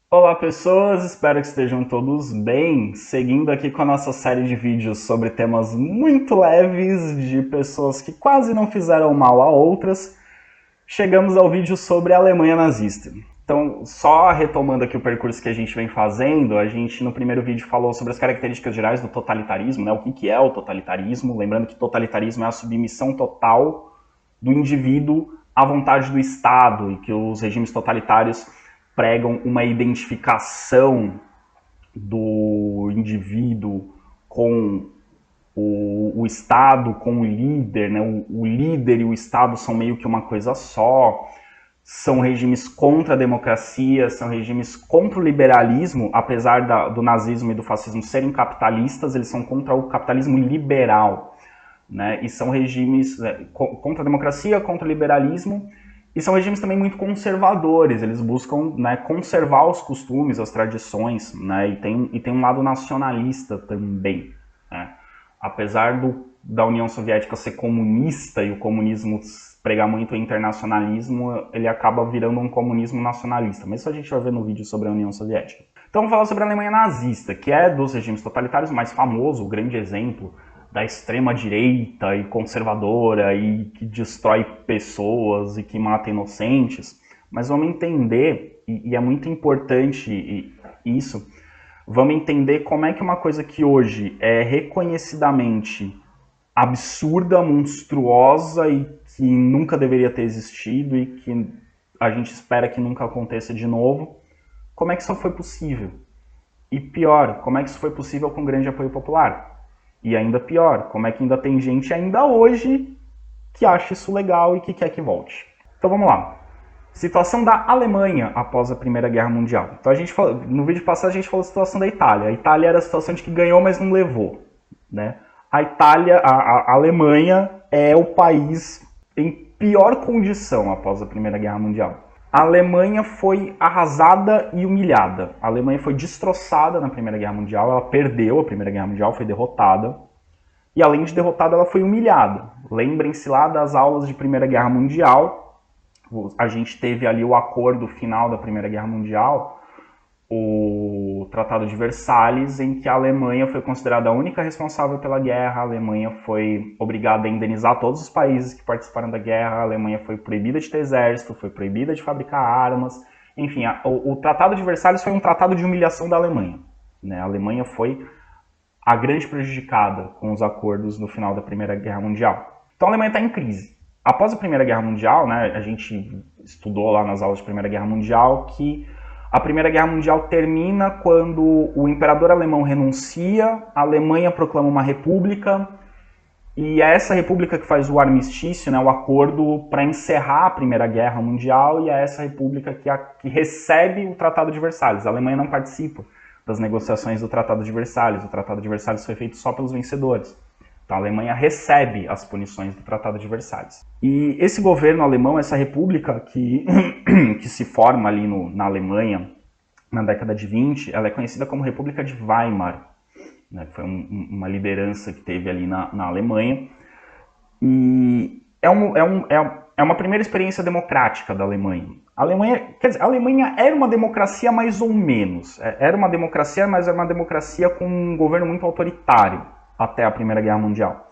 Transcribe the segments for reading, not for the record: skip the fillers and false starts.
Olá pessoas, espero que estejam todos bem. Seguindo aqui com a nossa série de vídeos sobre temas muito leves de pessoas que quase não fizeram mal a outras, chegamos ao vídeo sobre a Alemanha nazista. Então, só retomando aqui o percurso que a gente vem fazendo, a gente no primeiro vídeo falou sobre as características gerais do totalitarismo, né? O que é o totalitarismo? Lembrando que totalitarismo é a submissão total do indivíduo à vontade do Estado e que os regimes totalitários pregam uma identificação do indivíduo com o Estado, com o líder, né? O líder e o Estado são meio que uma coisa só. São regimes contra a democracia, são regimes contra o liberalismo, apesar do nazismo e do fascismo serem capitalistas, eles são contra o capitalismo liberal, né? E são regimes contra a democracia, contra o liberalismo, e são regimes também muito conservadores, eles buscam, né, conservar os costumes, as tradições, né, e tem um lado nacionalista também, né? Apesar da União Soviética ser comunista e o comunismo pregar muito o internacionalismo, ele acaba virando um comunismo nacionalista, mas isso a gente vai ver no vídeo sobre a União Soviética. Então vamos falar sobre a Alemanha nazista, que é dos regimes totalitários mais famoso, o grande exemplo da extrema direita e conservadora e que destrói pessoas e que mata inocentes, mas vamos entender, e é muito importante isso, vamos entender como é que uma coisa que hoje é reconhecidamente absurda, monstruosa e que nunca deveria ter existido e que a gente espera que nunca aconteça de novo, como é que isso foi possível? E pior, como é que isso foi possível com grande apoio popular? E ainda pior, como é que ainda tem gente ainda hoje que acha isso legal e que quer que volte. Então vamos lá. Situação da Alemanha após a Primeira Guerra Mundial. Então no vídeo passado a gente falou da situação da Itália. A Itália era a situação de que ganhou, mas não levou, né? A Alemanha é o país em pior condição após a Primeira Guerra Mundial. A Alemanha foi arrasada e humilhada. A Alemanha foi destroçada na Primeira Guerra Mundial, ela perdeu a Primeira Guerra Mundial, foi derrotada. E além de derrotada, ela foi humilhada. Lembrem-se lá das aulas de Primeira Guerra Mundial. A gente teve ali o acordo final da Primeira Guerra Mundial, o Tratado de Versalhes, em que a Alemanha foi considerada a única responsável pela guerra, a Alemanha foi obrigada a indenizar todos os países que participaram da guerra, a Alemanha foi proibida de ter exército, foi proibida de fabricar armas, enfim, o Tratado de Versalhes foi um tratado de humilhação da Alemanha, né? A Alemanha foi a grande prejudicada com os acordos no final da Primeira Guerra Mundial. Então a Alemanha está em crise. Após a Primeira Guerra Mundial, né, a gente estudou lá nas aulas de Primeira Guerra Mundial que a Primeira Guerra Mundial termina quando o imperador alemão renuncia, a Alemanha proclama uma república, e é essa república que faz o armistício, né, o acordo para encerrar a Primeira Guerra Mundial, e é essa república que recebe o Tratado de Versalhes. A Alemanha não participa das negociações do Tratado de Versalhes. O Tratado de Versalhes foi feito só pelos vencedores. Então a Alemanha recebe as punições do Tratado de Versalhes. E esse governo alemão, essa república que se forma ali na Alemanha na década de 20, ela é conhecida como República de Weimar, né? Foi uma liderança que teve ali na Alemanha. E é uma primeira experiência democrática da Alemanha. A Alemanha era uma democracia mais ou menos. Era uma democracia, mas era uma democracia com um governo muito autoritário até a Primeira Guerra Mundial.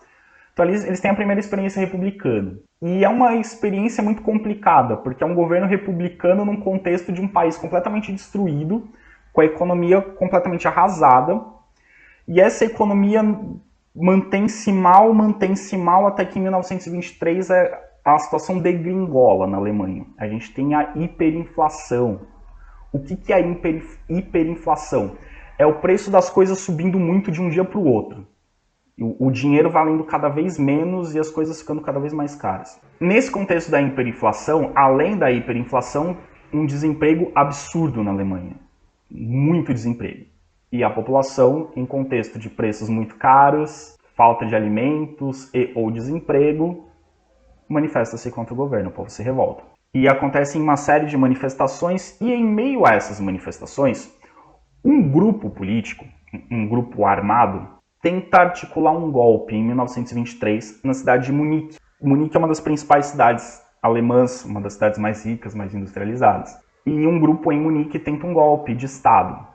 Então eles têm a primeira experiência republicana. E é uma experiência muito complicada, porque é um governo republicano num contexto de um país completamente destruído, com a economia completamente arrasada. E essa economia mantém-se mal, até que em 1923 a situação degringola na Alemanha. A gente tem a hiperinflação. O que é a hiperinflação? É o preço das coisas subindo muito de um dia para o outro. O dinheiro valendo cada vez menos e as coisas ficando cada vez mais caras. Nesse contexto da hiperinflação, além da hiperinflação, um desemprego absurdo na Alemanha. Muito desemprego. E a população, em contexto de preços muito caros, falta de alimentos ou desemprego, manifesta-se contra o governo, o povo se revolta. E acontecem uma série de manifestações, e em meio a essas manifestações, um grupo político, um grupo armado, tenta articular um golpe em 1923 na cidade de Munique. Munique é uma das principais cidades alemãs, uma das cidades mais ricas, mais industrializadas. e um grupo em Munique tenta um golpe de Estado.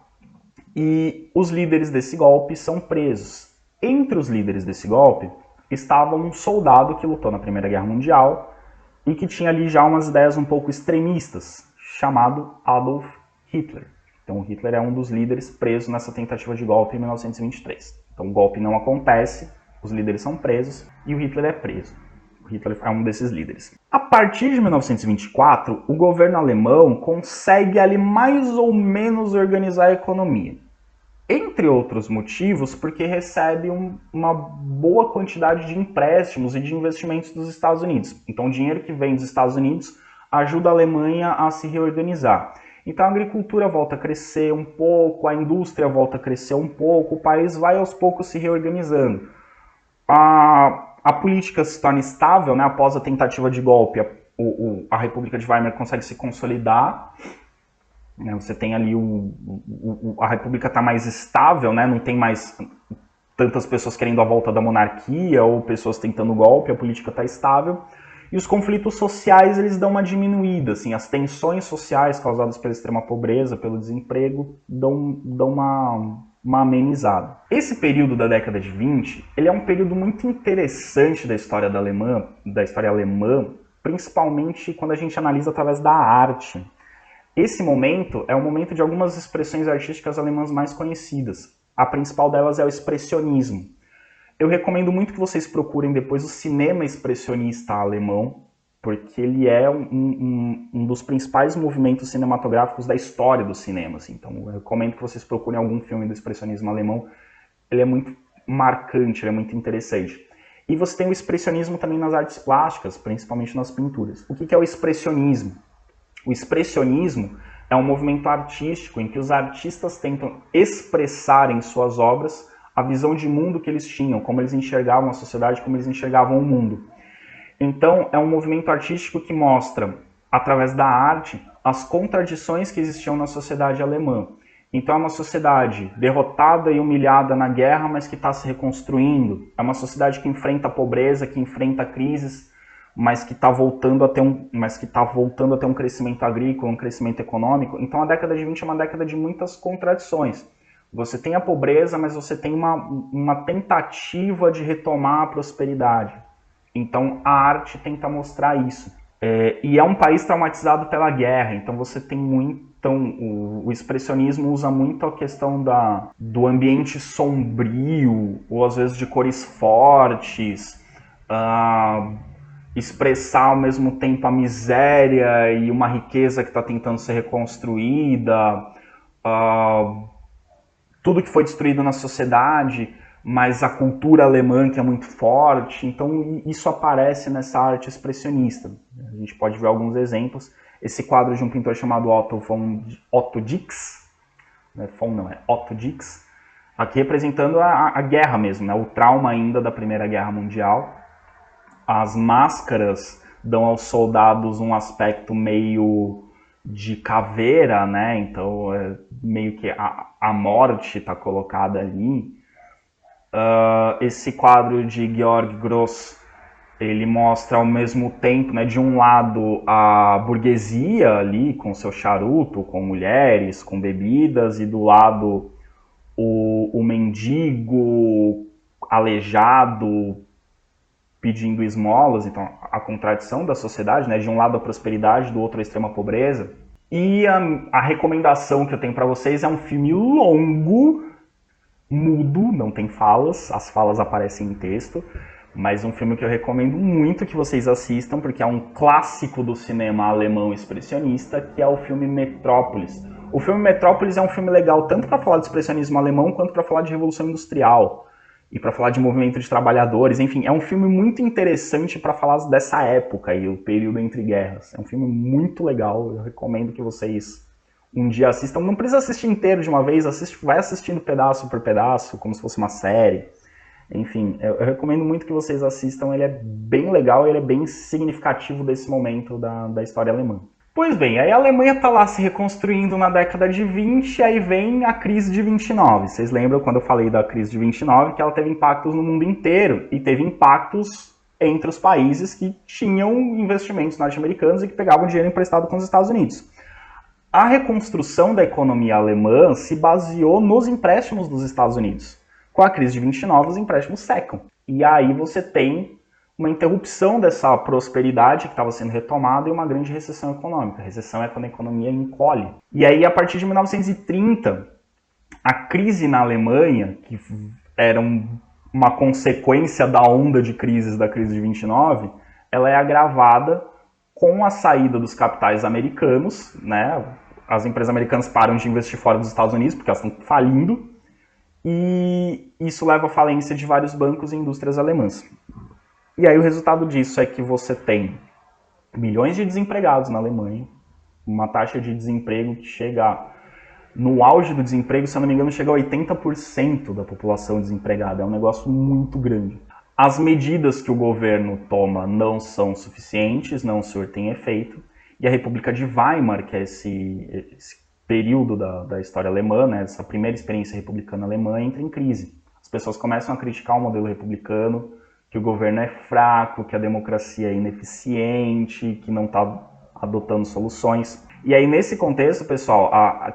E os líderes desse golpe são presos. Entre os líderes desse golpe estava um soldado que lutou na Primeira Guerra Mundial e que tinha ali já umas ideias um pouco extremistas, chamado Adolf Hitler. Então o Hitler é um dos líderes presos nessa tentativa de golpe em 1923. Então o golpe não acontece, os líderes são presos e o Hitler é preso. O Hitler é um desses líderes. A partir de 1924, o governo alemão consegue ali mais ou menos organizar a economia. Entre outros motivos, porque recebe uma boa quantidade de empréstimos e de investimentos dos Estados Unidos. Então o dinheiro que vem dos Estados Unidos ajuda a Alemanha a se reorganizar. Então a agricultura volta a crescer um pouco, a indústria volta a crescer um pouco, o país vai aos poucos se reorganizando. A política se torna estável, né? Após a tentativa de golpe, a República de Weimar consegue se consolidar. Você tem ali a República está mais estável, né? Não tem mais tantas pessoas querendo a volta da monarquia ou pessoas tentando golpe, a política está estável. E os conflitos sociais eles dão uma diminuída, assim, as tensões sociais causadas pela extrema pobreza, pelo desemprego, dão uma amenizada. Esse período da década de 20, ele é um período muito interessante da história alemã, principalmente quando a gente analisa através da arte. Esse momento é o momento de algumas expressões artísticas alemãs mais conhecidas. A principal delas é o expressionismo. Eu recomendo muito que vocês procurem depois o cinema expressionista alemão, porque ele é um dos principais movimentos cinematográficos da história do cinema. Assim. Então eu recomendo que vocês procurem algum filme do expressionismo alemão. Ele é muito marcante, ele é muito interessante. E você tem o expressionismo também nas artes plásticas, principalmente nas pinturas. O que é o expressionismo? O expressionismo é um movimento artístico em que os artistas tentam expressar em suas obras a visão de mundo que eles tinham, como eles enxergavam a sociedade, como eles enxergavam o mundo. Então, é um movimento artístico que mostra, através da arte, as contradições que existiam na sociedade alemã. Então, é uma sociedade derrotada e humilhada na guerra, mas que está se reconstruindo. É uma sociedade que enfrenta a pobreza, que enfrenta crises, mas que está voltando a ter um crescimento agrícola, um crescimento econômico. Então, a década de 20 é uma década de muitas contradições. Você tem a pobreza, mas você tem uma tentativa de retomar a prosperidade. Então, a arte tenta mostrar isso. E é um país traumatizado pela guerra, então você tem muito... Então, o expressionismo usa muito a questão do ambiente sombrio, ou às vezes de cores fortes, expressar ao mesmo tempo a miséria e uma riqueza que está tentando ser reconstruída, tudo que foi destruído na sociedade, mas a cultura alemã que é muito forte. Então isso aparece nessa arte expressionista. A gente pode ver alguns exemplos. Esse quadro de um pintor chamado Otto Dix, Otto Dix, aqui representando a guerra mesmo, né? O trauma ainda da Primeira Guerra Mundial. As máscaras dão aos soldados um aspecto meio de caveira, né? Então, meio que a morte está colocada ali. Esse quadro de Georg Gross, ele mostra ao mesmo tempo, né, de um lado a burguesia ali com seu charuto, com mulheres, com bebidas, e do lado o mendigo aleijado pedindo esmolas. Então a contradição da sociedade, né, de um lado a prosperidade, do outro a extrema pobreza. E a recomendação que eu tenho para vocês é um filme longo, mudo, não tem falas, as falas aparecem em texto, mas um filme que eu recomendo muito que vocês assistam, porque é um clássico do cinema alemão expressionista, que é o filme Metrópolis. O filme Metrópolis é um filme legal tanto para falar de expressionismo alemão, quanto para falar de Revolução Industrial, e para falar de movimento de trabalhadores. Enfim, é um filme muito interessante para falar dessa época e o período entre guerras. É um filme muito legal, eu recomendo que vocês um dia assistam. Não precisa assistir inteiro de uma vez, vai assistindo pedaço por pedaço, como se fosse uma série. Enfim, eu recomendo muito que vocês assistam, ele é bem legal, ele é bem significativo desse momento da história alemã. Pois bem, aí a Alemanha está lá se reconstruindo na década de 20, aí vem a crise de 29. Vocês lembram quando eu falei da crise de 29, que ela teve impactos no mundo inteiro, e teve impactos entre os países que tinham investimentos norte-americanos e que pegavam dinheiro emprestado com os Estados Unidos. A reconstrução da economia alemã se baseou nos empréstimos dos Estados Unidos. Com a crise de 29, os empréstimos secam. E aí você tem uma interrupção dessa prosperidade que estava sendo retomada e uma grande recessão econômica. A recessão é quando a economia encolhe. E aí, a partir de 1930, a crise na Alemanha, que era uma consequência da onda de crises da crise de 29, ela é agravada com a saída dos capitais americanos, né? As empresas americanas param de investir fora dos Estados Unidos porque elas estão falindo, e isso leva à falência de vários bancos e indústrias alemãs. E aí o resultado disso é que você tem milhões de desempregados na Alemanha, uma taxa de desemprego que chega, no auge do desemprego, se eu não me engano, chega a 80% da população desempregada. É um negócio muito grande. As medidas que o governo toma não são suficientes, não surtem efeito, e a República de Weimar, que é esse período da história alemã, né, essa primeira experiência republicana alemã, entra em crise. As pessoas começam a criticar o modelo republicano, que o governo é fraco, que a democracia é ineficiente, que não está adotando soluções. E aí, nesse contexto, pessoal,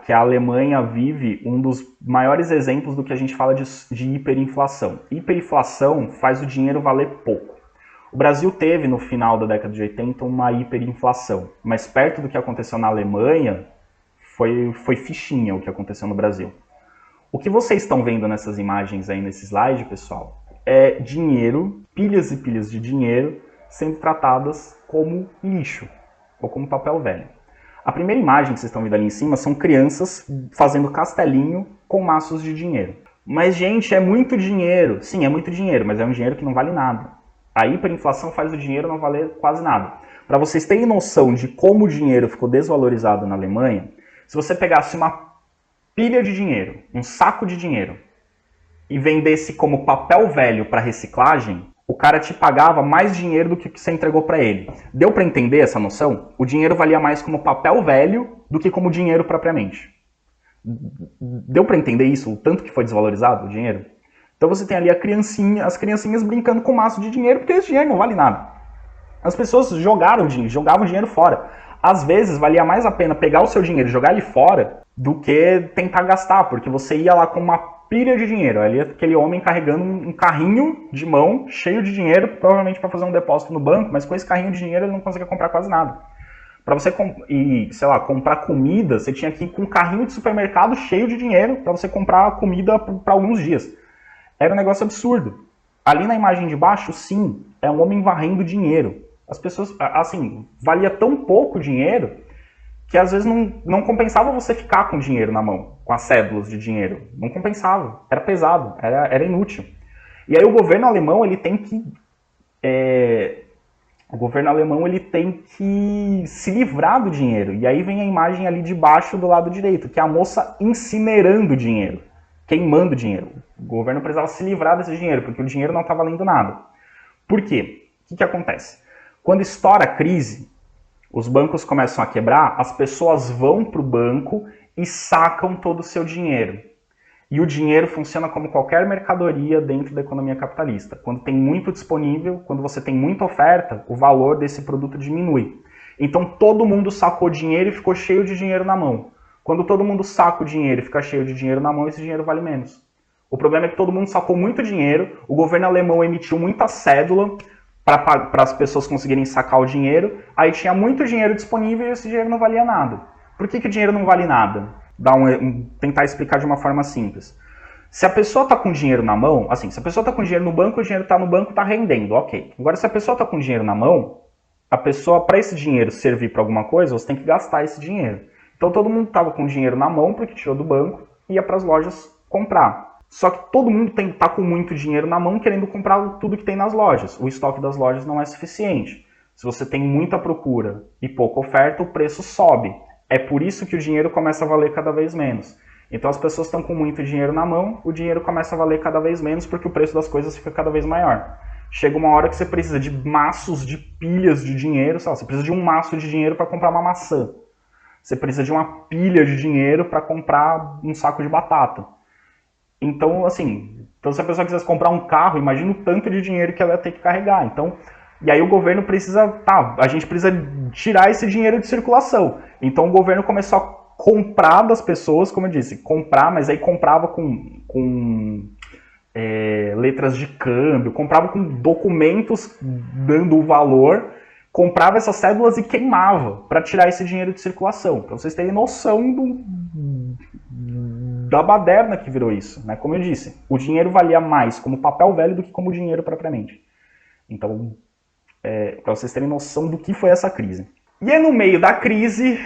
que a Alemanha vive um dos maiores exemplos do que a gente fala de hiperinflação. Hiperinflação faz o dinheiro valer pouco. O Brasil teve, no final da década de 80, uma hiperinflação, mas perto do que aconteceu na Alemanha, foi fichinha o que aconteceu no Brasil. O que vocês estão vendo nessas imagens aí, nesse slide, pessoal, é dinheiro, pilhas e pilhas de dinheiro, sendo tratadas como lixo, ou como papel velho. A primeira imagem que vocês estão vendo ali em cima são crianças fazendo castelinho com maços de dinheiro. Mas, gente, é muito dinheiro. Sim, é muito dinheiro, mas é um dinheiro que não vale nada. A hiperinflação faz o dinheiro não valer quase nada. Para vocês terem noção de como o dinheiro ficou desvalorizado na Alemanha, se você pegasse uma pilha de dinheiro, um saco de dinheiro, e vendesse como papel velho para reciclagem, o cara te pagava mais dinheiro do que você entregou para ele. Deu para entender essa noção? O dinheiro valia mais como papel velho do que como dinheiro propriamente. Deu para entender isso? O tanto que foi desvalorizado o dinheiro? Então você tem ali as criancinhas brincando com maço de dinheiro, porque esse dinheiro não vale nada. As pessoas jogavam dinheiro fora. Às vezes valia mais a pena pegar o seu dinheiro e jogar ele fora do que tentar gastar, porque você ia lá com uma pilha de dinheiro. Ali aquele homem carregando um carrinho de mão cheio de dinheiro, provavelmente para fazer um depósito no banco, mas com esse carrinho de dinheiro ele não conseguia comprar quase nada. Para você comprar comida, você tinha que ir com um carrinho de supermercado cheio de dinheiro para você comprar comida para alguns dias. Era um negócio absurdo. Ali na imagem de baixo, sim, é um homem varrendo dinheiro. As pessoas, assim, valia tão pouco dinheiro que às vezes não compensava você ficar com dinheiro na mão, com as cédulas de dinheiro. Não compensava, era pesado, era inútil. E aí o governo alemão ele tem que se livrar do dinheiro. E aí vem a imagem ali de baixo do lado direito, que é a moça incinerando dinheiro, queimando dinheiro. O governo precisava se livrar desse dinheiro, porque o dinheiro não está valendo nada. Por quê? O que acontece? Quando estoura a crise, os bancos começam a quebrar, as pessoas vão para o banco e sacam todo o seu dinheiro. E o dinheiro funciona como qualquer mercadoria dentro da economia capitalista. Quando tem muito disponível, quando você tem muita oferta, o valor desse produto diminui. Então todo mundo sacou dinheiro e ficou cheio de dinheiro na mão. Quando todo mundo saca o dinheiro e fica cheio de dinheiro na mão, esse dinheiro vale menos. O problema é que todo mundo sacou muito dinheiro, o governo alemão emitiu muita cédula para as pessoas conseguirem sacar o dinheiro, aí tinha muito dinheiro disponível e esse dinheiro não valia nada. Por que o dinheiro não vale nada? Tentar explicar de uma forma simples. Se a pessoa está com dinheiro na mão, assim, se a pessoa está com dinheiro no banco, o dinheiro está no banco, está rendendo, ok. Agora, se a pessoa está com dinheiro na mão, a pessoa, para esse dinheiro servir para alguma coisa, você tem que gastar esse dinheiro. Então todo mundo estava com dinheiro na mão, porque tirou do banco, e ia para as lojas comprar. Só que todo mundo está com muito dinheiro na mão querendo comprar tudo que tem nas lojas. O estoque das lojas não é suficiente. Se você tem muita procura e pouca oferta, o preço sobe. É por isso que o dinheiro começa a valer cada vez menos. Então as pessoas estão com muito dinheiro na mão, o dinheiro começa a valer cada vez menos porque o preço das coisas fica cada vez maior. Chega uma hora que você precisa de maços de pilhas de dinheiro, sabe? Você precisa de um maço de dinheiro para comprar uma maçã. Você precisa de uma pilha de dinheiro para comprar um saco de batata. Então, assim, se a pessoa quisesse comprar um carro, imagina o tanto de dinheiro que ela ia ter que carregar. Então, e aí o governo precisa, a gente precisa tirar esse dinheiro de circulação. Então o governo começou a comprar das pessoas, como eu disse, comprar, mas aí comprava com letras de câmbio, comprava com documentos dando o valor, comprava essas cédulas e queimava para tirar esse dinheiro de circulação. Para vocês terem noção da baderna que virou isso, né? Como eu disse, o dinheiro valia mais como papel velho do que como dinheiro propriamente. Então, para vocês terem noção do que foi essa crise. E é no meio da crise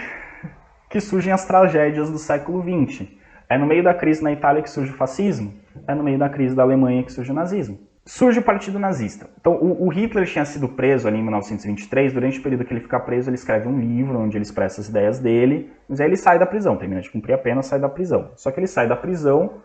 que surgem as tragédias do século XX. É no meio da crise na Itália que surge o fascismo, é no meio da crise da Alemanha que surge o nazismo. Surge o Partido Nazista. Então, o Hitler tinha sido preso ali em 1923, durante o período que ele fica preso, ele escreve um livro onde ele expressa as ideias dele, mas aí ele sai da prisão, termina de cumprir a pena, sai da prisão. Só que ele sai da prisão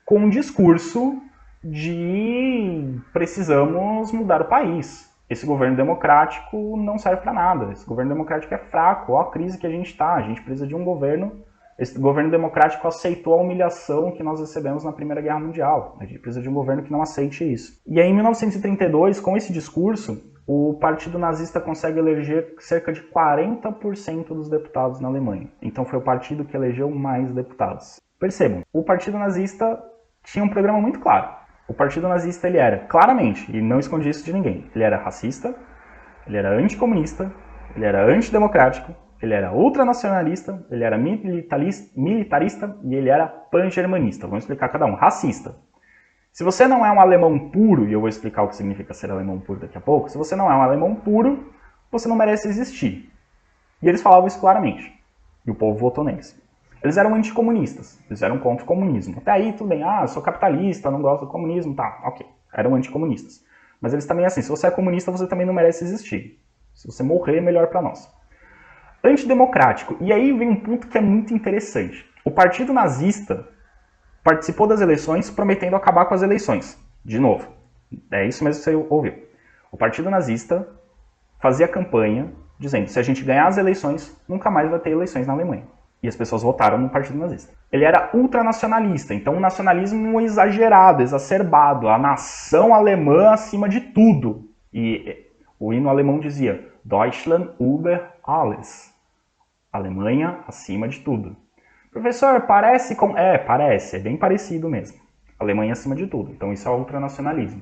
com um discurso de precisamos mudar o país. Esse governo democrático não serve para nada, esse governo democrático é fraco, olha a crise que a gente precisa de um governo. Esse governo democrático aceitou a humilhação que nós recebemos na Primeira Guerra Mundial. A gente precisa de um governo que não aceite isso. E aí, em 1932, com esse discurso, o Partido Nazista consegue eleger cerca de 40% dos deputados na Alemanha. Então foi o partido que elegeu mais deputados. Percebam, o Partido Nazista tinha um programa muito claro. O Partido Nazista ele era, claramente, e não escondi isso de ninguém, ele era racista, ele era anticomunista, ele era antidemocrático, ele era ultranacionalista, ele era militarista e ele era pan-germanista. Vamos explicar cada um. Racista. Se você não é um alemão puro, e eu vou explicar o que significa ser alemão puro daqui a pouco, se você não é um alemão puro, você não merece existir. E eles falavam isso claramente. E o povo votou neles. Eles eram anticomunistas, eles eram contra o comunismo. Até aí tudo bem, eu sou capitalista, não gosto do comunismo, tá, ok. Eram anticomunistas. Mas eles também assim, se você é comunista, você também não merece existir. Se você morrer, é melhor para nós. Antidemocrático. E aí vem um ponto que é muito interessante. O Partido Nazista participou das eleições prometendo acabar com as eleições. De novo. É isso mesmo que você ouviu. O Partido Nazista fazia campanha dizendo que se a gente ganhar as eleições, nunca mais vai ter eleições na Alemanha. E as pessoas votaram no Partido Nazista. Ele era ultranacionalista, então um nacionalismo exagerado, exacerbado. A nação alemã acima de tudo. E o hino alemão dizia Deutschland über alles. Alemanha acima de tudo. Professor, parece com... parece, é bem parecido mesmo. Alemanha acima de tudo. Então isso é ultranacionalismo.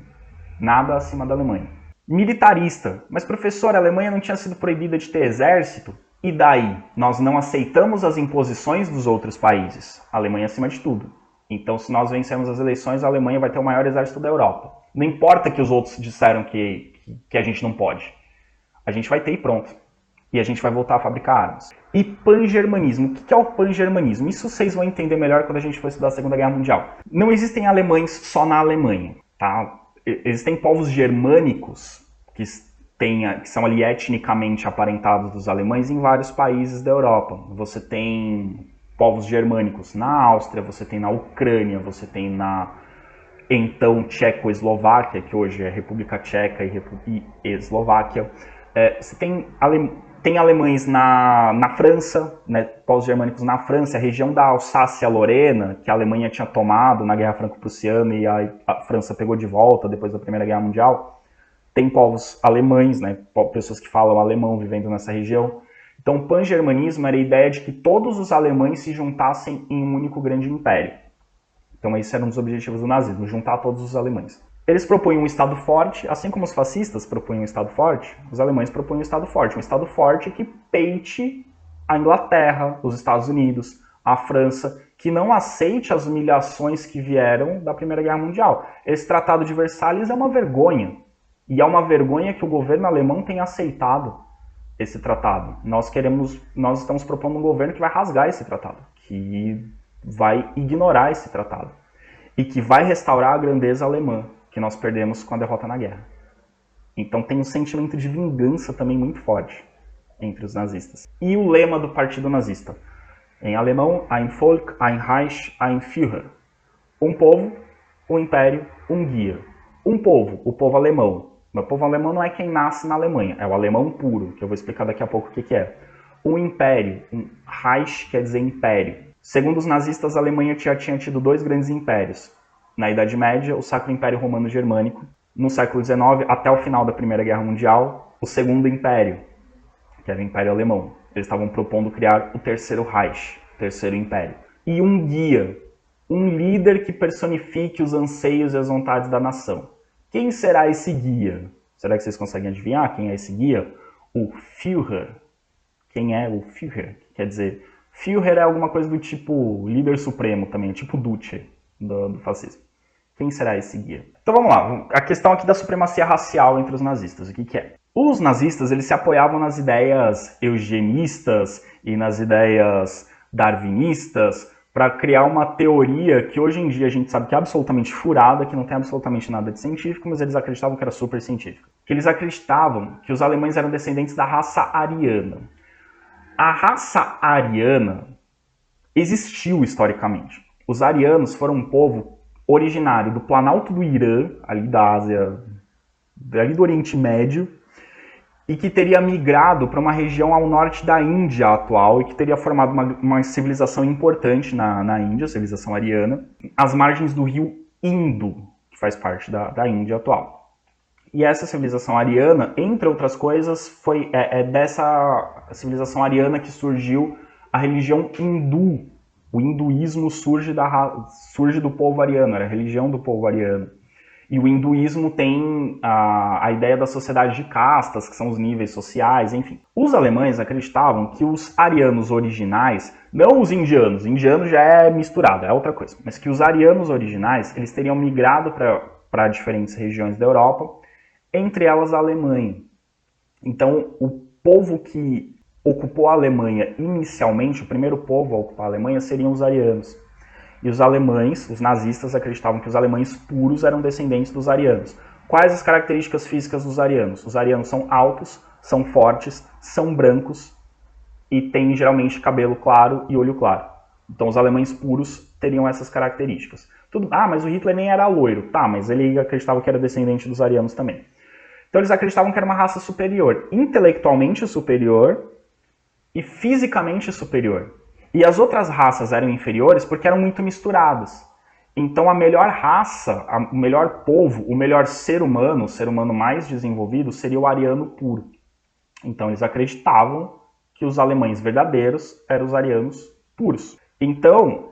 Nada acima da Alemanha. Militarista. Mas professor, a Alemanha não tinha sido proibida de ter exército? E daí? Nós não aceitamos as imposições dos outros países. A Alemanha acima de tudo. Então se nós vencermos as eleições, a Alemanha vai ter o maior exército da Europa. Não importa que os outros disseram que a gente não pode. A gente vai ter e pronto. E a gente vai voltar a fabricar armas. E pan-germanismo. O que é o pan-germanismo? Isso vocês vão entender melhor quando a gente for estudar a Segunda Guerra Mundial. Não existem alemães só na Alemanha, tá? Existem povos germânicos que são ali etnicamente aparentados dos alemães em vários países da Europa. Você tem povos germânicos na Áustria, você tem na Ucrânia, você tem na então Tchecoslováquia, que hoje é República Tcheca e Eslováquia. Você tem alemães na França, né, povos germânicos na França, a região da Alsácia-Lorena, que a Alemanha tinha tomado na Guerra Franco-Prussiana e a França pegou de volta depois da Primeira Guerra Mundial. Tem povos alemães, né, pessoas que falam alemão vivendo nessa região. Então o pan-germanismo era a ideia de que todos os alemães se juntassem em um único grande império. Então esse era um dos objetivos do nazismo, juntar todos os alemães. Eles propunham um Estado forte, assim como os fascistas propunham um Estado forte, os alemães propunham um Estado forte que peite a Inglaterra, os Estados Unidos, a França, que não aceite as humilhações que vieram da Primeira Guerra Mundial. Esse Tratado de Versalhes é uma vergonha, e é uma vergonha que o governo alemão tenha aceitado esse tratado. Nós estamos propondo um governo que vai rasgar esse tratado, que vai ignorar esse tratado, e que vai restaurar a grandeza alemã, que nós perdemos com a derrota na guerra. Então tem um sentimento de vingança também muito forte entre os nazistas. E o lema do Partido Nazista? Em alemão, Ein Volk, ein Reich, ein Führer. Um povo, um império, um guia. Um povo, o povo alemão. Mas o povo alemão não é quem nasce na Alemanha, é o alemão puro, que eu vou explicar daqui a pouco o que é. Um império, um Reich quer dizer império. Segundo os nazistas, a Alemanha já tinha tido dois grandes impérios. Na Idade Média, o Sacro Império Romano Germânico. No século XIX, até o final da Primeira Guerra Mundial, o Segundo Império, que era o Império Alemão. Eles estavam propondo criar o Terceiro Reich. Terceiro Império. E um guia, um líder que personifique os anseios e as vontades da nação. Quem será esse guia? Será que vocês conseguem adivinhar quem é esse guia? O Führer. Quem é o Führer? Quer dizer, Führer é alguma coisa do tipo líder supremo também, tipo Duce do fascismo. Quem será esse guia? Então vamos lá, a questão aqui da supremacia racial entre os nazistas, o que é? Os nazistas, eles se apoiavam nas ideias eugenistas e nas ideias darwinistas para criar uma teoria que hoje em dia a gente sabe que é absolutamente furada, que não tem absolutamente nada de científico, mas eles acreditavam que era super científico. Que eles acreditavam que os alemães eram descendentes da raça ariana. A raça ariana existiu historicamente. Os arianos foram um povo originário do Planalto do Irã, ali da Ásia, ali do Oriente Médio, e que teria migrado para uma região ao norte da Índia atual e que teria formado uma civilização importante na Índia, a civilização ariana, às margens do rio Indo, que faz parte da Índia atual. E essa civilização ariana, entre outras coisas, foi dessa civilização ariana que surgiu a religião hindu. O hinduísmo surge do povo ariano, era a religião do povo ariano. E o hinduísmo tem a ideia da sociedade de castas, que são os níveis sociais, enfim. Os alemães acreditavam que os arianos originais, não os indianos já é misturado, é outra coisa, mas que os arianos originais, eles teriam migrado para diferentes regiões da Europa, entre elas a Alemanha. Então, o povo que ocupou a Alemanha inicialmente, o primeiro povo a ocupar a Alemanha seriam os arianos. E os alemães, os nazistas, acreditavam que os alemães puros eram descendentes dos arianos. Quais as características físicas dos arianos? Os arianos são altos, são fortes, são brancos e têm geralmente cabelo claro e olho claro. Então os alemães puros teriam essas características. Mas o Hitler nem era loiro. Tá, mas ele acreditava que era descendente dos arianos também. Então eles acreditavam que era uma raça superior, intelectualmente superior e fisicamente superior. E as outras raças eram inferiores porque eram muito misturadas. Então a melhor raça, o melhor povo, o melhor ser humano, o ser humano mais desenvolvido, seria o ariano puro. Então eles acreditavam que os alemães verdadeiros eram os arianos puros. Então,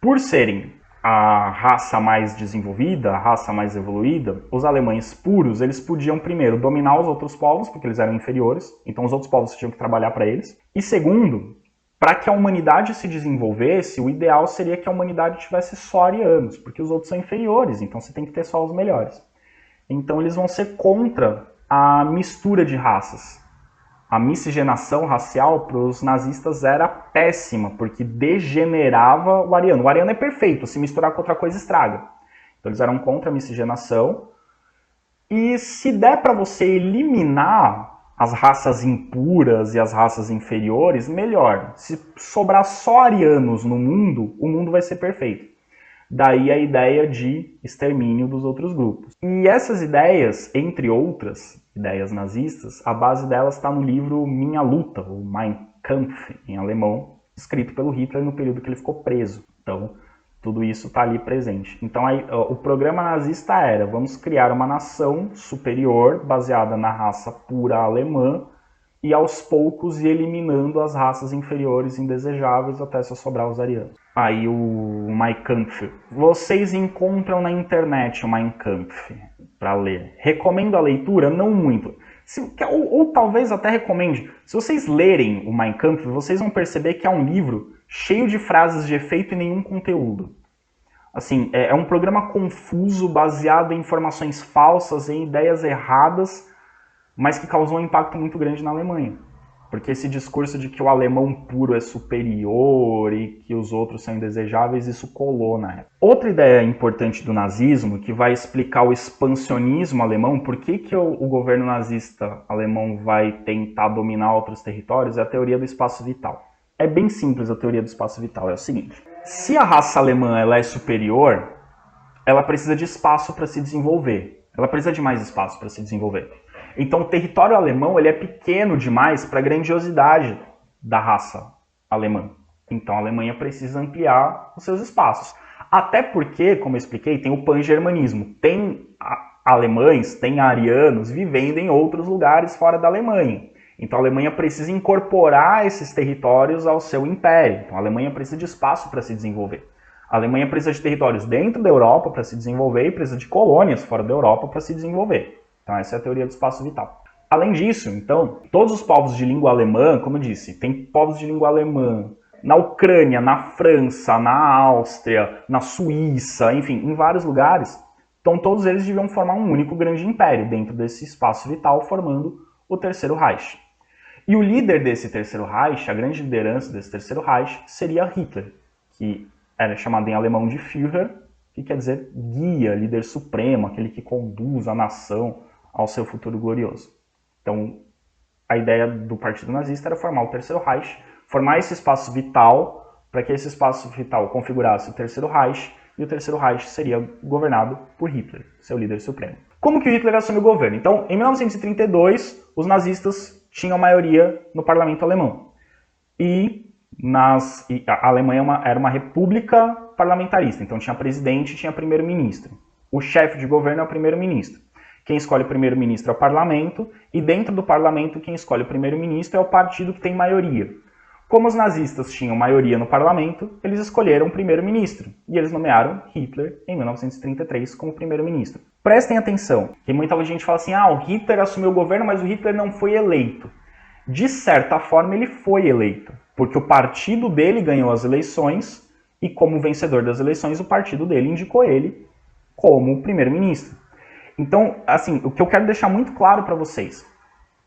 por serem a raça mais desenvolvida, a raça mais evoluída, os alemães puros, eles podiam primeiro dominar os outros povos, porque eles eram inferiores, então os outros povos tinham que trabalhar para eles. E segundo, para que a humanidade se desenvolvesse, o ideal seria que a humanidade tivesse só arianos, porque os outros são inferiores, então você tem que ter só os melhores. Então eles vão ser contra a mistura de raças. A miscigenação racial para os nazistas era péssima, porque degenerava o ariano. O ariano é perfeito, se misturar com outra coisa estraga. Então eles eram contra a miscigenação. E se der para você eliminar as raças impuras e as raças inferiores, melhor. Se sobrar só arianos no mundo, o mundo vai ser perfeito. Daí a ideia de extermínio dos outros grupos. E essas ideias, entre outras ideias nazistas, a base delas está no livro Minha Luta, ou Mein Kampf, em alemão, escrito pelo Hitler no período que ele ficou preso. Então, tudo isso está ali presente. Então, o programa nazista era: vamos criar uma nação superior, baseada na raça pura alemã, e aos poucos ir eliminando as raças inferiores indesejáveis até só sobrar os arianos. Aí o Mein Kampf. Vocês encontram na internet o Mein Kampf para ler. Recomendo a leitura? Não muito. Ou talvez até recomende. Se vocês lerem o Mein Kampf, vocês vão perceber que é um livro cheio de frases de efeito e nenhum conteúdo. Assim, é um programa confuso, baseado em informações falsas, em ideias erradas, mas que causou um impacto muito grande na Alemanha. Porque esse discurso de que o alemão puro é superior e que os outros são indesejáveis, isso colou na época. Outra ideia importante do nazismo, que vai explicar o expansionismo alemão, por que o governo nazista alemão vai tentar dominar outros territórios, é a teoria do espaço vital. É bem simples a teoria do espaço vital, é o seguinte: se a raça alemã ela é superior, ela precisa de espaço para se desenvolver. Ela precisa de mais espaço para se desenvolver. Então o território alemão ele é pequeno demais para a grandiosidade da raça alemã. Então a Alemanha precisa ampliar os seus espaços. Até porque, como eu expliquei, tem o pan-germanismo. Tem alemães, tem arianos vivendo em outros lugares fora da Alemanha. Então a Alemanha precisa incorporar esses territórios ao seu império. Então a Alemanha precisa de espaço para se desenvolver. A Alemanha precisa de territórios dentro da Europa para se desenvolver e precisa de colônias fora da Europa para se desenvolver. Então essa é a teoria do espaço vital. Além disso, então, todos os povos de língua alemã, como eu disse, tem povos de língua alemã na Ucrânia, na França, na Áustria, na Suíça, enfim, em vários lugares. Então todos eles deviam formar um único grande império dentro desse espaço vital, formando o Terceiro Reich. E o líder desse Terceiro Reich, a grande liderança desse Terceiro Reich, seria Hitler, que era chamado em alemão de Führer, que quer dizer guia, líder supremo, aquele que conduz a nação ao seu futuro glorioso. Então, a ideia do Partido Nazista era formar o Terceiro Reich, formar esse espaço vital, para que esse espaço vital configurasse o Terceiro Reich, e o Terceiro Reich seria governado por Hitler, seu líder supremo. Como que o Hitler assumiu o governo? Então, em 1932, os nazistas tinham maioria no parlamento alemão. E a Alemanha era uma república parlamentarista, então tinha presidente e tinha primeiro-ministro. O chefe de governo é o primeiro-ministro. Quem escolhe o primeiro-ministro é o parlamento, e dentro do parlamento quem escolhe o primeiro-ministro é o partido que tem maioria. Como os nazistas tinham maioria no parlamento, eles escolheram o primeiro-ministro, e eles nomearam Hitler em 1933 como primeiro-ministro. Prestem atenção, que muita gente fala assim, o Hitler assumiu o governo, mas o Hitler não foi eleito. De certa forma ele foi eleito, porque o partido dele ganhou as eleições, e como vencedor das eleições, o partido dele indicou ele como primeiro-ministro. Então, assim, o que eu quero deixar muito claro para vocês,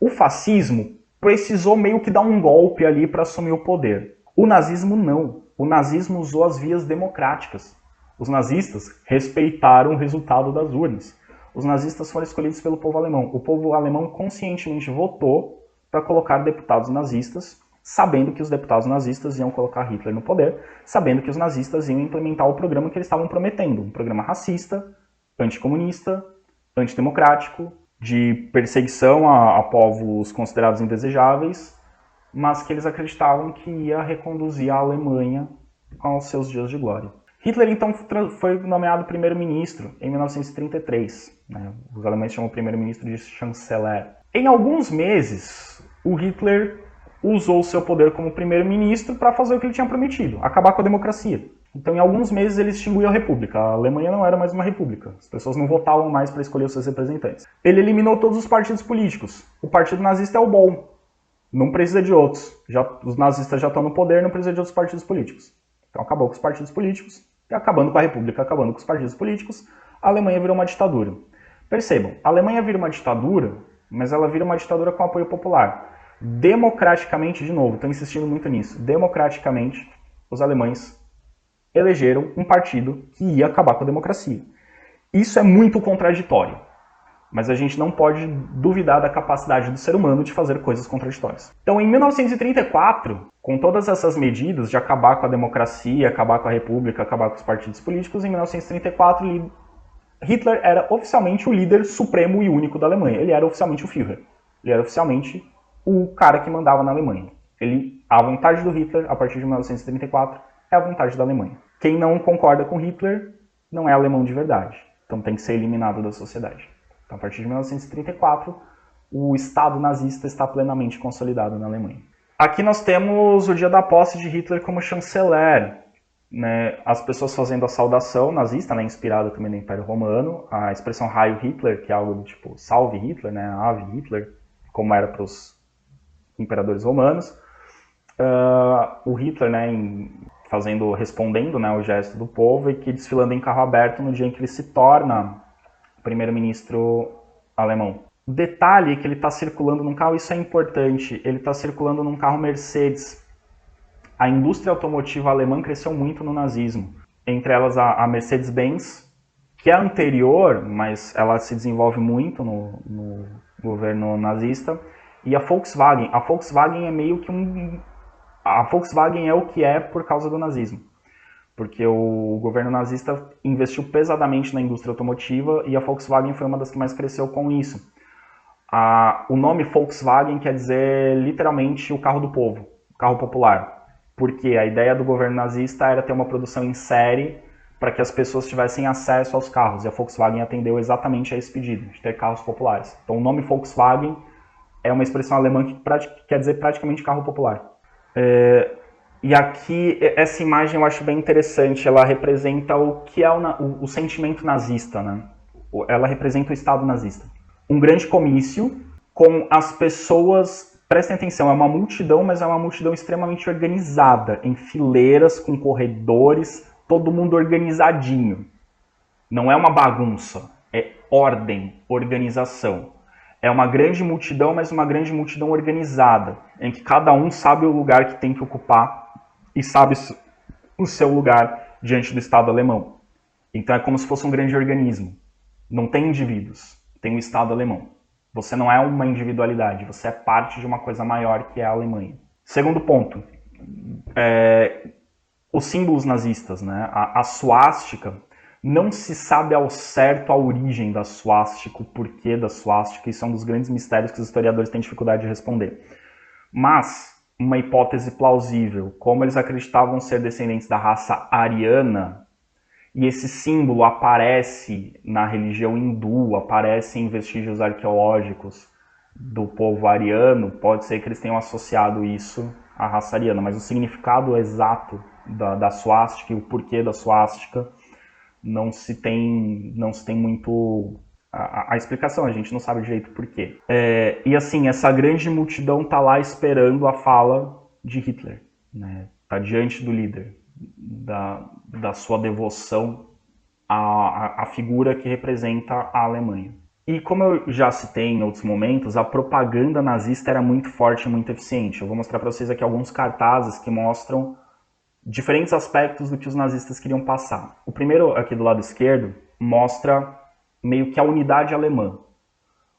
o fascismo precisou meio que dar um golpe ali para assumir o poder. O nazismo não. O nazismo usou as vias democráticas. Os nazistas respeitaram o resultado das urnas. Os nazistas foram escolhidos pelo povo alemão. O povo alemão conscientemente votou para colocar deputados nazistas, sabendo que os deputados nazistas iam colocar Hitler no poder, sabendo que os nazistas iam implementar o programa que eles estavam prometendo, um programa racista, anticomunista, antidemocrático, de perseguição a povos considerados indesejáveis, mas que eles acreditavam que ia reconduzir a Alemanha aos seus dias de glória. Hitler, então, foi nomeado primeiro-ministro em 1933. Né? Os alemães chamam o primeiro-ministro de chanceler. Em alguns meses, o Hitler usou o seu poder como primeiro-ministro para fazer o que ele tinha prometido, acabar com a democracia. Então, em alguns meses, ele extinguiu a república. A Alemanha não era mais uma república. As pessoas não votavam mais para escolher os seus representantes. Ele eliminou todos os partidos políticos. O partido nazista é o bom. Não precisa de outros. Os nazistas já estão no poder, não precisa de outros partidos políticos. Então, acabou com os partidos políticos. E acabando com a república, acabando com os partidos políticos, a Alemanha virou uma ditadura. Percebam, a Alemanha vira uma ditadura, mas ela vira uma ditadura com apoio popular. Democraticamente, de novo, estou insistindo muito nisso, democraticamente, os alemães elegeram um partido que ia acabar com a democracia. Isso é muito contraditório, mas a gente não pode duvidar da capacidade do ser humano de fazer coisas contraditórias. Então, em 1934, com todas essas medidas de acabar com a democracia, acabar com a república, acabar com os partidos políticos, em 1934, Hitler era oficialmente o líder supremo e único da Alemanha. Ele era oficialmente o Führer. Ele era oficialmente o cara que mandava na Alemanha. A vontade do Hitler, a partir de 1934, é a vontade da Alemanha. Quem não concorda com Hitler não é alemão de verdade. Então tem que ser eliminado da sociedade. Então, a partir de 1934, o Estado nazista está plenamente consolidado na Alemanha. Aqui nós temos o dia da posse de Hitler como chanceler. Né? As pessoas fazendo a saudação nazista, né? Inspirada também no Império Romano. A expressão Heil Hitler, que é algo do tipo salve Hitler, né? Ave Hitler, como era para os imperadores romanos. O Hitler, né, respondendo, né, o gesto do povo, e que desfilando em carro aberto no dia em que ele se torna primeiro-ministro alemão. O detalhe é que ele está circulando num carro, isso é importante, ele está circulando num carro Mercedes. A indústria automotiva alemã cresceu muito no nazismo. Entre elas a Mercedes-Benz, que é anterior, mas ela se desenvolve muito no governo nazista, e a Volkswagen. A Volkswagen é meio que a Volkswagen é o que é por causa do nazismo. Porque o governo nazista investiu pesadamente na indústria automotiva e a Volkswagen foi uma das que mais cresceu com isso. O nome Volkswagen quer dizer literalmente o carro do povo, o carro popular. Porque a ideia do governo nazista era ter uma produção em série para que as pessoas tivessem acesso aos carros. E a Volkswagen atendeu exatamente a esse pedido, de ter carros populares. Então o nome Volkswagen é uma expressão alemã que quer dizer praticamente carro popular. E aqui, essa imagem eu acho bem interessante, ela representa o que é o sentimento nazista, né? Ela representa o Estado nazista. Um grande comício com as pessoas, prestem atenção, é uma multidão, mas é uma multidão extremamente organizada, em fileiras, com corredores, todo mundo organizadinho. Não é uma bagunça, é ordem, organização. É uma grande multidão, mas uma grande multidão organizada, em que cada um sabe o lugar que tem que ocupar e sabe o seu lugar diante do Estado alemão. Então é como se fosse um grande organismo. Não tem indivíduos, tem o Estado alemão. Você não é uma individualidade, você é parte de uma coisa maior que é a Alemanha. Segundo ponto, os símbolos nazistas, né? A suástica, não se sabe ao certo a origem da suástica, o porquê da suástica, isso é um dos grandes mistérios que os historiadores têm dificuldade de responder. Mas uma hipótese plausível, como eles acreditavam ser descendentes da raça ariana, e esse símbolo aparece na religião hindu, aparece em vestígios arqueológicos do povo ariano, pode ser que eles tenham associado isso à raça ariana, mas o significado exato da suástica e o porquê da suástica não se tem muito a explicação, a gente não sabe direito por quê. E assim, essa grande multidão tá lá esperando a fala de Hitler, né? Tá diante do líder, da sua devoção à figura que representa a Alemanha. E como eu já citei em outros momentos, a propaganda nazista era muito forte e muito eficiente. Eu vou mostrar para vocês aqui alguns cartazes que mostram diferentes aspectos do que os nazistas queriam passar. O primeiro, aqui do lado esquerdo, mostra meio que a unidade alemã.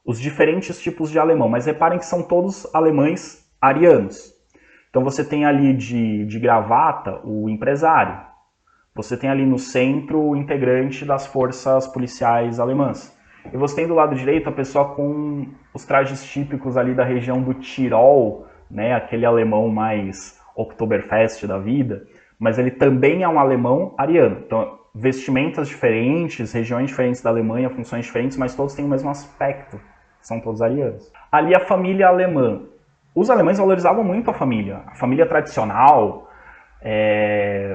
Os diferentes tipos de alemão, mas reparem que são todos alemães arianos. Então você tem ali de gravata o empresário. Você tem ali no centro o integrante das forças policiais alemãs. E você tem do lado direito a pessoa com os trajes típicos ali da região do Tirol, né, aquele alemão mais Oktoberfest da vida, mas ele também é um alemão ariano. Então, vestimentas diferentes, regiões diferentes da Alemanha, funções diferentes, mas todos têm o mesmo aspecto, são todos arianos. Ali a família alemã. Os alemães valorizavam muito a família tradicional,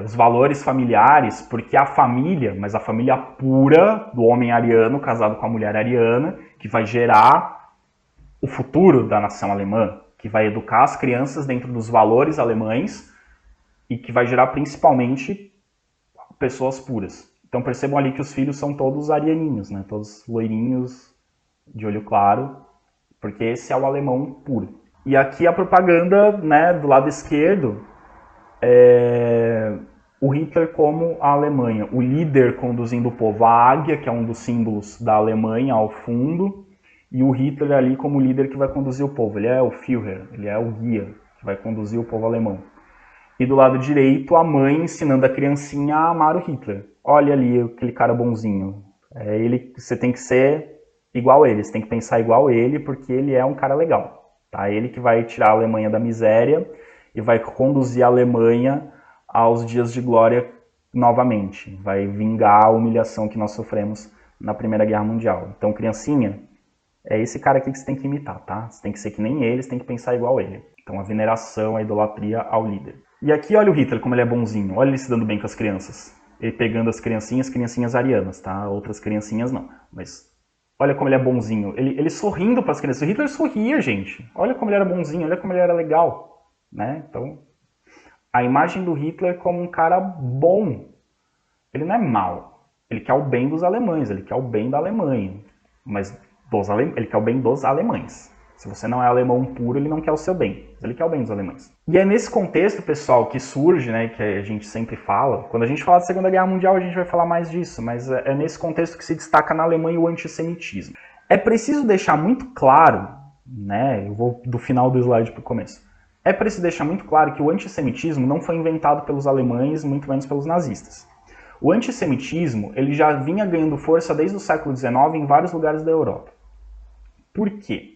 os valores familiares, porque a família, mas a família pura do homem ariano casado com a mulher ariana, que vai gerar o futuro da nação alemã, que vai educar as crianças dentro dos valores alemães e que vai gerar principalmente pessoas puras. Então percebam ali que os filhos são todos arianinhos, né? Todos loirinhos, de olho claro, porque esse é o alemão puro. E aqui a propaganda, né, do lado esquerdo, o Hitler como a Alemanha, o líder conduzindo o povo, a águia, que é um dos símbolos da Alemanha ao fundo, e o Hitler ali como líder que vai conduzir o povo. Ele é o Führer, ele é o guia que vai conduzir o povo alemão. E do lado direito, a mãe ensinando a criancinha a amar o Hitler. Olha ali aquele cara bonzinho. Você tem que ser igual a ele, você tem que pensar igual a ele, porque ele é um cara legal. Tá? Ele que vai tirar a Alemanha da miséria e vai conduzir a Alemanha aos dias de glória novamente. Vai vingar a humilhação que nós sofremos na Primeira Guerra Mundial. Então, criancinha, é esse cara aqui que você tem que imitar, tá? Você tem que ser que nem ele, você tem que pensar igual a ele. Então, a veneração, a idolatria ao líder. E aqui, olha o Hitler, como ele é bonzinho. Olha ele se dando bem com as crianças. Ele pegando as criancinhas arianas, tá? Outras criancinhas não. Mas olha como ele é bonzinho. Ele sorrindo para as crianças. O Hitler sorria, gente. Olha como ele era bonzinho, olha como ele era legal. Né? Então, a imagem do Hitler como um cara bom. Ele não é mau. Ele quer o bem dos alemães, ele quer o bem da Alemanha. Mas ele quer o bem dos alemães. Se você não é alemão puro, ele não quer o seu bem. Mas ele quer o bem dos alemães. E é nesse contexto, pessoal, que surge, né, que a gente sempre fala. Quando a gente fala da Segunda Guerra Mundial, a gente vai falar mais disso. Mas é nesse contexto que se destaca na Alemanha o antissemitismo. É preciso deixar muito claro, né, eu vou do final do slide para o começo. É preciso deixar muito claro que o antissemitismo não foi inventado pelos alemães, muito menos pelos nazistas. O antissemitismo ele já vinha ganhando força desde o século XIX em vários lugares da Europa. Por quê?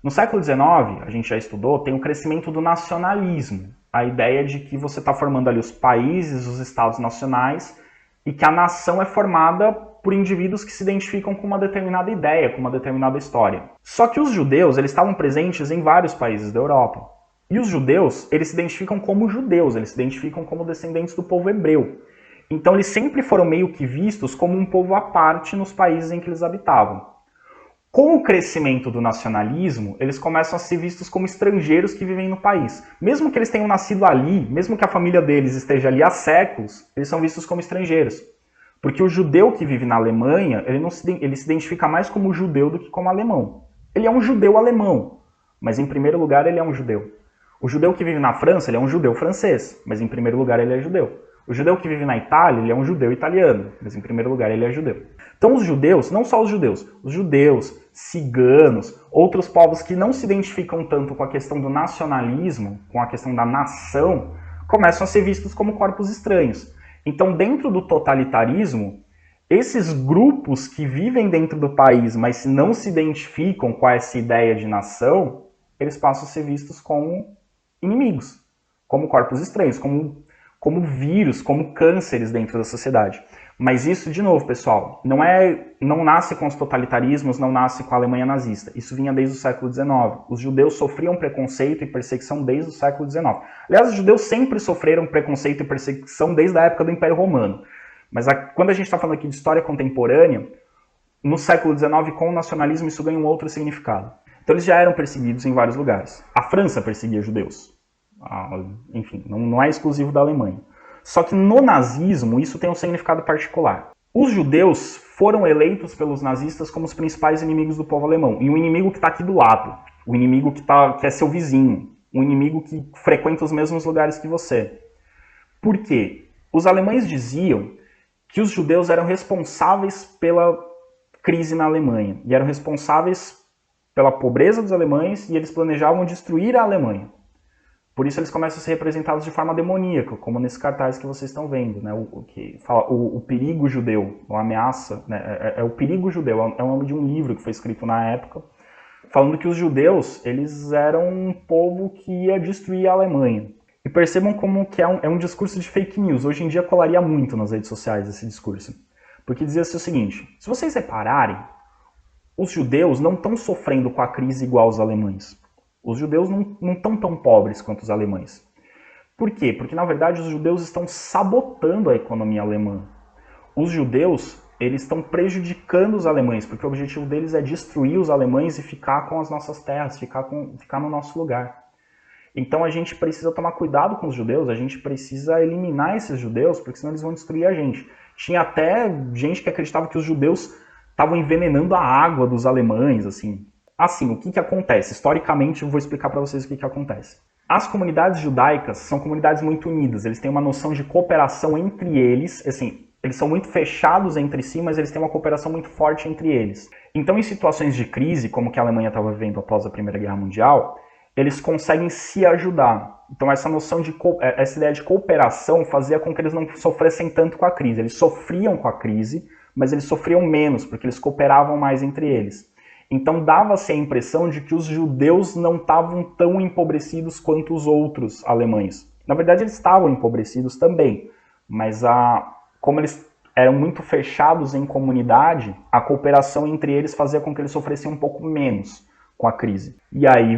No século XIX, a gente já estudou, tem o crescimento do nacionalismo. A ideia de que você está formando ali os países, os estados nacionais, e que a nação é formada por indivíduos que se identificam com uma determinada ideia, com uma determinada história. Só que os judeus, eles estavam presentes em vários países da Europa. E os judeus, eles se identificam como judeus, eles se identificam como descendentes do povo hebreu. Então eles sempre foram meio que vistos como um povo à parte nos países em que eles habitavam. Com o crescimento do nacionalismo, eles começam a ser vistos como estrangeiros que vivem no país. Mesmo que eles tenham nascido ali, mesmo que a família deles esteja ali há séculos, eles são vistos como estrangeiros. Porque o judeu que vive na Alemanha, ele se identifica mais como judeu do que como alemão. Ele é um judeu alemão, mas em primeiro lugar ele é um judeu. O judeu que vive na França, ele é um judeu francês, mas em primeiro lugar ele é judeu. O judeu que vive na Itália, ele é um judeu italiano, mas em primeiro lugar ele é judeu. Então os judeus, não só os judeus, ciganos, outros povos que não se identificam tanto com a questão do nacionalismo, com a questão da nação, começam a ser vistos como corpos estranhos. Então dentro do totalitarismo, esses grupos que vivem dentro do país, mas não se identificam com essa ideia de nação, eles passam a ser vistos como inimigos, como corpos estranhos, como vírus, como cânceres dentro da sociedade. Mas isso, de novo, pessoal, não nasce com os totalitarismos, não nasce com a Alemanha nazista. Isso vinha desde o século XIX. Os judeus sofriam preconceito e perseguição desde o século XIX. Aliás, os judeus sempre sofreram preconceito e perseguição desde a época do Império Romano. Mas quando a gente está falando aqui de história contemporânea, no século XIX, com o nacionalismo, isso ganha um outro significado. Então eles já eram perseguidos em vários lugares. A França perseguia judeus. Enfim, não é exclusivo da Alemanha. Só que no nazismo isso tem um significado particular. Os judeus foram eleitos pelos nazistas como os principais inimigos do povo alemão. E um inimigo que está aqui do lado. O inimigo que é seu vizinho. Um inimigo que frequenta os mesmos lugares que você. Por quê? Os alemães diziam que os judeus eram responsáveis pela crise na Alemanha. E eram responsáveis pela pobreza dos alemães e eles planejavam destruir a Alemanha. Por isso eles começam a ser representados de forma demoníaca, como nesse cartaz que vocês estão vendo, né? O que fala o perigo judeu, a ameaça, né? É o perigo judeu, é o nome de um livro que foi escrito na época, falando que os judeus, eles eram um povo que ia destruir a Alemanha. E percebam como que é um discurso de fake news. Hoje em dia colaria muito nas redes sociais esse discurso. Porque dizia-se o seguinte, se vocês repararem, os judeus não estão sofrendo com a crise igual os alemães. Os judeus não estão tão pobres quanto os alemães. Por quê? Porque, na verdade, os judeus estão sabotando a economia alemã. Os judeus, eles estão prejudicando os alemães, porque o objetivo deles é destruir os alemães e ficar com as nossas terras, ficar no nosso lugar. Então a gente precisa tomar cuidado com os judeus, a gente precisa eliminar esses judeus, porque senão eles vão destruir a gente. Tinha até gente que acreditava que os judeus estavam envenenando a água dos alemães, assim. Assim, o que acontece? Historicamente, eu vou explicar para vocês o que acontece. As comunidades judaicas são comunidades muito unidas, eles têm uma noção de cooperação entre eles, assim, eles são muito fechados entre si, mas eles têm uma cooperação muito forte entre eles. Então, em situações de crise, como que a Alemanha estava vivendo após a Primeira Guerra Mundial, eles conseguem se ajudar. Então, essa ideia de cooperação fazia com que eles não sofressem tanto com a crise. Eles sofriam com a crise, mas eles sofriam menos, porque eles cooperavam mais entre eles. Então dava-se a impressão de que os judeus não estavam tão empobrecidos quanto os outros alemães. Na verdade, eles estavam empobrecidos também, mas como eles eram muito fechados em comunidade, a cooperação entre eles fazia com que eles sofressem um pouco menos com a crise. E aí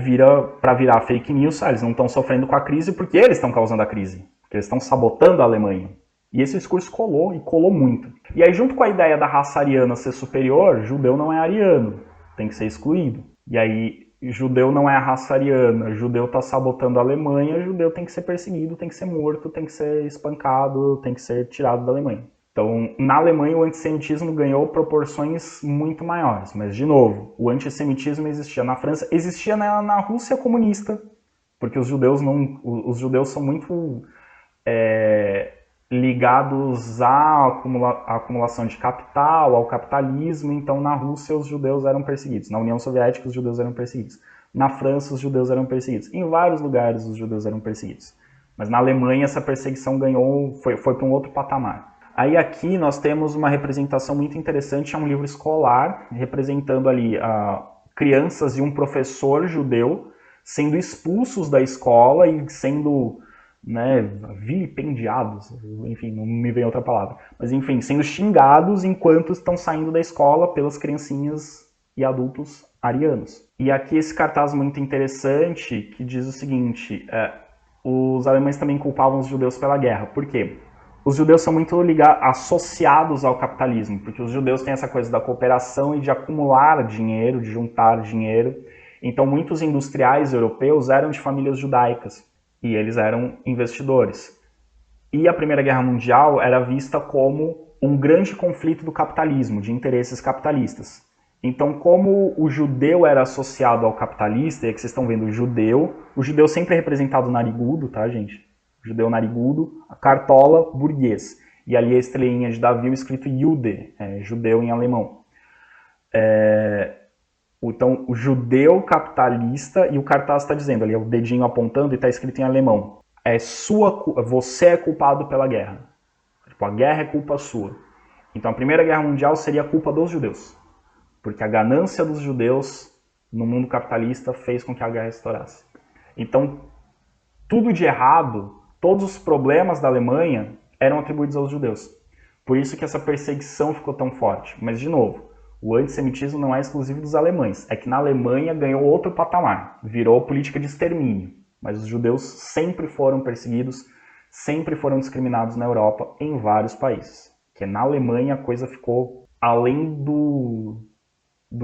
para virar fake news, eles não estão sofrendo com a crise porque eles estão causando a crise, porque eles estão sabotando a Alemanha. E esse discurso colou, e colou muito. E aí, junto com a ideia da raça ariana ser superior, judeu não é ariano. Tem que ser excluído. E aí, judeu não é a raça ariana, judeu está sabotando a Alemanha, judeu tem que ser perseguido, tem que ser morto, tem que ser espancado, tem que ser tirado da Alemanha. Então, na Alemanha, o antissemitismo ganhou proporções muito maiores. Mas, de novo, o antissemitismo existia na França, existia na Rússia comunista, porque os judeus são muito ligados à acumulação de capital, ao capitalismo. Então na Rússia os judeus eram perseguidos, na União Soviética os judeus eram perseguidos, na França os judeus eram perseguidos, em vários lugares os judeus eram perseguidos. Mas na Alemanha essa perseguição foi para um outro patamar. Aí aqui nós temos uma representação muito interessante, é um livro escolar, representando ali crianças e um professor judeu sendo expulsos da escola e sendo né, vilipendiados, enfim, não me vem outra palavra, mas enfim, sendo xingados enquanto estão saindo da escola pelas criancinhas e adultos arianos. E aqui esse cartaz muito interessante que diz o seguinte, os alemães também culpavam os judeus pela guerra. Por quê? Os judeus são muito associados ao capitalismo, porque os judeus têm essa coisa da cooperação e de acumular dinheiro, de juntar dinheiro. Então muitos industriais europeus eram de famílias judaicas e eles eram investidores. E a Primeira Guerra Mundial era vista como um grande conflito do capitalismo, de interesses capitalistas. Então, como o judeu era associado ao capitalista, e aqui vocês estão vendo o judeu sempre é representado narigudo, tá, gente? O judeu narigudo, a cartola, burguês. E ali a estrelinha de Davi, escrito Jude, judeu em alemão. Então, o judeu capitalista, e o cartaz está dizendo ali, o dedinho apontando e está escrito em alemão. Você é culpado pela guerra. Tipo, a guerra é culpa sua. Então, a Primeira Guerra Mundial seria culpa dos judeus. Porque a ganância dos judeus no mundo capitalista fez com que a guerra estourasse. Então, tudo de errado, todos os problemas da Alemanha eram atribuídos aos judeus. Por isso que essa perseguição ficou tão forte. Mas, de novo, o antissemitismo não é exclusivo dos alemães. É que na Alemanha ganhou outro patamar. Virou política de extermínio. Mas os judeus sempre foram perseguidos, sempre foram discriminados na Europa, em vários países. Porque na Alemanha a coisa ficou além do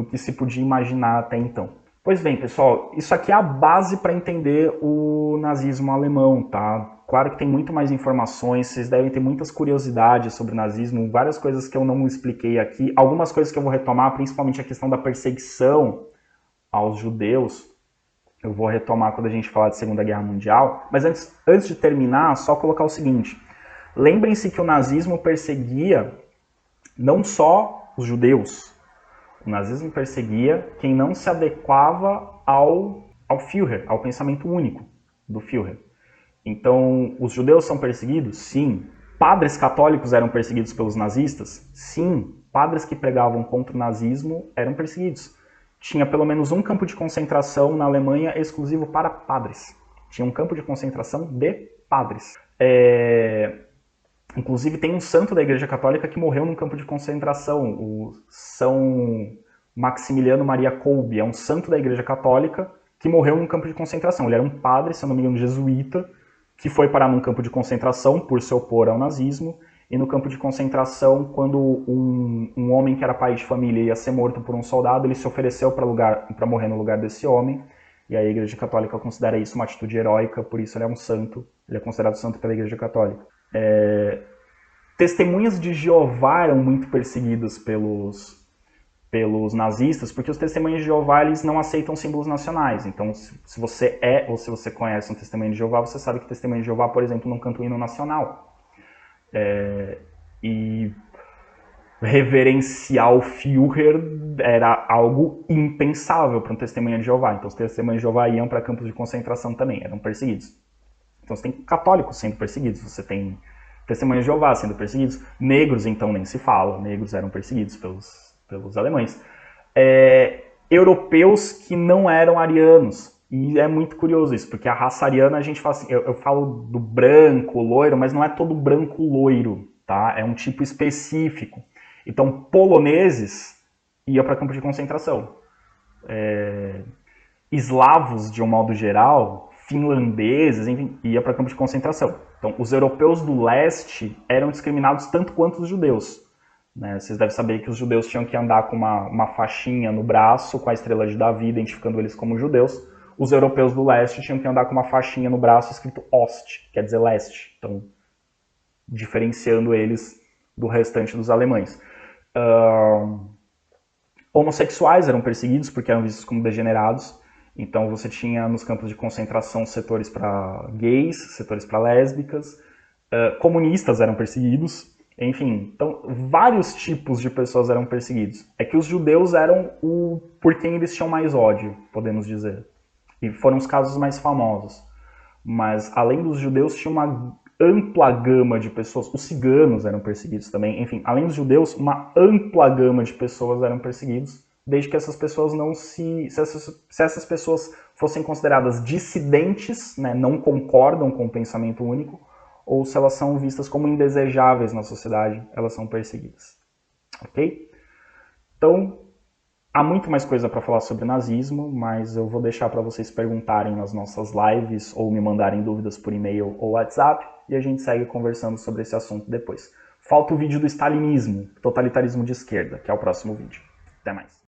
que se podia imaginar até então. Pois bem, pessoal, isso aqui é a base para entender o nazismo alemão, tá? Claro que tem muito mais informações, vocês devem ter muitas curiosidades sobre o nazismo, várias coisas que eu não expliquei aqui, algumas coisas que eu vou retomar, principalmente a questão da perseguição aos judeus, eu vou retomar quando a gente falar de Segunda Guerra Mundial, mas antes de terminar, só colocar o seguinte, lembrem-se que o nazismo perseguia não só os judeus, o nazismo perseguia quem não se adequava ao Führer, ao pensamento único do Führer. Então, os judeus são perseguidos? Sim. Padres católicos eram perseguidos pelos nazistas? Sim. Padres que pregavam contra o nazismo eram perseguidos. Tinha pelo menos um campo de concentração na Alemanha exclusivo para padres. Tinha um campo de concentração de padres. Inclusive tem um santo da Igreja Católica que morreu num campo de concentração, o São Maximiliano Maria Kolbe, é um santo da Igreja Católica que morreu num campo de concentração. Ele era um padre, se eu não me engano, jesuíta, que foi parar num campo de concentração por se opor ao nazismo, e no campo de concentração, quando um homem que era pai de família ia ser morto por um soldado, ele se ofereceu para morrer no lugar desse homem, e a Igreja Católica considera isso uma atitude heróica, por isso ele é um santo, ele é considerado santo pela Igreja Católica. Testemunhas de Jeová eram muito perseguidas pelos nazistas, porque os testemunhas de Jeová eles não aceitam símbolos nacionais. Então, se você é ou se você conhece um testemunho de Jeová, você sabe que testemunho de Jeová, por exemplo, não canta o hino nacional. E reverenciar o Führer era algo impensável para um testemunho de Jeová. Então, os testemunhos de Jeová iam para campos de concentração também, eram perseguidos. Então, você tem católicos sendo perseguidos, você tem testemunhas de Jeová sendo perseguidos, negros, então, nem se fala, negros eram perseguidos pelos alemães. Europeus que não eram arianos, e é muito curioso isso, porque a raça ariana, a gente fala assim, eu falo do branco, loiro, mas não é todo branco loiro, tá? É um tipo específico. Então, poloneses iam para campo de concentração. Eslavos, de um modo geral, finlandeses, enfim, ia para campo de concentração. Então, os europeus do leste eram discriminados tanto quanto os judeus. Né? Vocês devem saber que os judeus tinham que andar com uma faixinha no braço, com a estrela de Davi, identificando eles como judeus. Os europeus do leste tinham que andar com uma faixinha no braço escrito Ost, quer dizer leste. Então, diferenciando eles do restante dos alemães. Homossexuais eram perseguidos porque eram vistos como degenerados. Então você tinha nos campos de concentração setores para gays, setores para lésbicas. Comunistas eram perseguidos. Enfim, então vários tipos de pessoas eram perseguidos. É que os judeus eram por quem eles tinham mais ódio, podemos dizer. E foram os casos mais famosos. Mas além dos judeus tinha uma ampla gama de pessoas. Os ciganos eram perseguidos também. Enfim, além dos judeus, uma ampla gama de pessoas eram perseguidos, desde que essas pessoas não se essas pessoas fossem consideradas dissidentes, né, não concordam com o pensamento único, ou se elas são vistas como indesejáveis na sociedade, elas são perseguidas. Ok? Então, há muito mais coisa para falar sobre nazismo, mas eu vou deixar para vocês perguntarem nas nossas lives ou me mandarem dúvidas por e-mail ou WhatsApp e a gente segue conversando sobre esse assunto depois. Falta o vídeo do stalinismo, totalitarismo de esquerda, que é o próximo vídeo. Até mais.